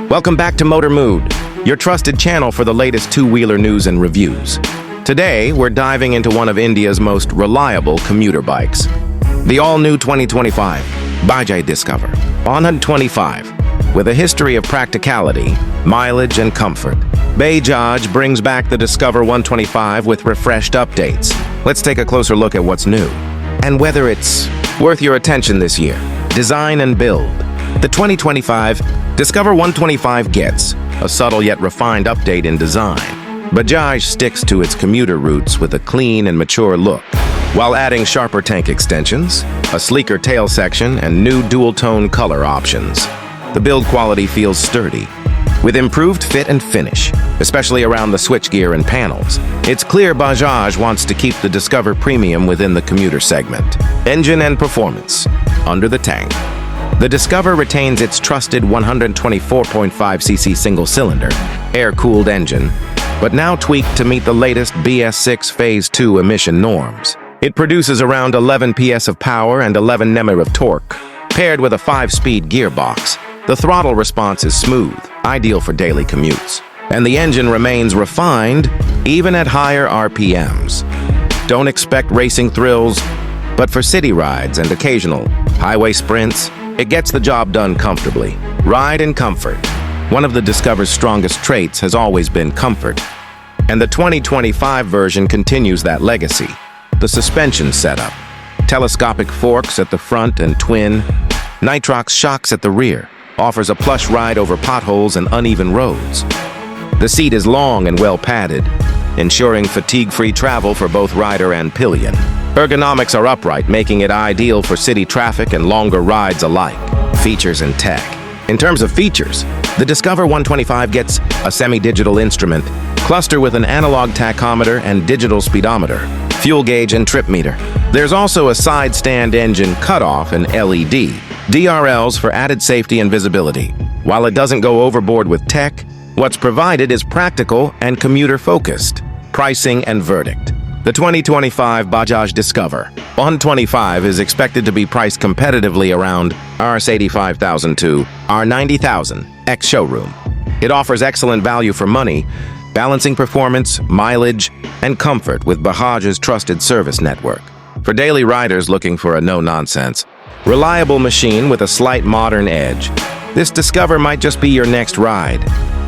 Welcome back to Motor Mood, your trusted channel for the latest two-wheeler news and reviews. Today, we're diving into one of India's most reliable commuter bikes, the all-new 2025 Bajaj Discover 125. With a history of practicality, mileage, and comfort, Bajaj brings back the Discover 125 with refreshed updates. Let's take a closer look at what's new and whether it's worth your attention this year. Design and build. The 2025 Discover 125 gets a subtle yet refined update in design. Bajaj sticks to its commuter roots with a clean and mature look, while adding sharper tank extensions, a sleeker tail section, and new dual-tone color options. The build quality feels sturdy, with improved fit and finish, especially around the switchgear and panels. It's clear Bajaj wants to keep the Discover premium within the commuter segment. Engine and performance. Under the tank, the Discover retains its trusted 124.5cc single-cylinder, air-cooled engine, but now tweaked to meet the latest BS6 Phase 2 emission norms. It produces around 11 PS of power and 11 Nm of torque, paired with a 5-speed gearbox. The throttle response is smooth, ideal for daily commutes, and the engine remains refined even at higher RPMs. Don't expect racing thrills, but for city rides and occasional highway sprints, it gets the job done comfortably. Ride in comfort. One of the Discover's strongest traits has always been comfort, and the 2025 version continues that legacy. The suspension setup, telescopic forks at the front and twin, nitrox shocks at the rear, offers a plush ride over potholes and uneven roads. The seat is long and well padded, ensuring fatigue-free travel for both rider and pillion. Ergonomics are upright, making it ideal for city traffic and longer rides alike. Features and tech. In terms of features, the Discover 125 gets a semi-digital instrument cluster with an analog tachometer and digital speedometer, fuel gauge and trip meter. There's also a side stand engine cutoff and LED, DRLs for added safety and visibility. While it doesn't go overboard with tech, what's provided is practical and commuter-focused. Pricing and verdict. The 2025 Bajaj Discover 125 is expected to be priced competitively around Rs85,000 to Rs90,000 ex-showroom. It offers excellent value for money, balancing performance, mileage, and comfort with Bajaj's trusted service network. For daily riders looking for a no-nonsense, reliable machine with a slight modern edge, this Discover might just be your next ride.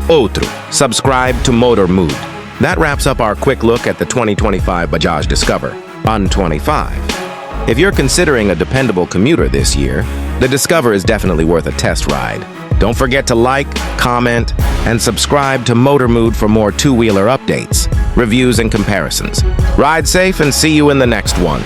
Outro. Subscribe to Motor Mood. That wraps up our quick look at the 2025 Bajaj Discover 125. If you're considering a dependable commuter this year, the Discover is definitely worth a test ride. Don't forget to like, comment, and subscribe to Motor Mood for more two-wheeler updates, reviews, and comparisons. Ride safe and see you in the next one.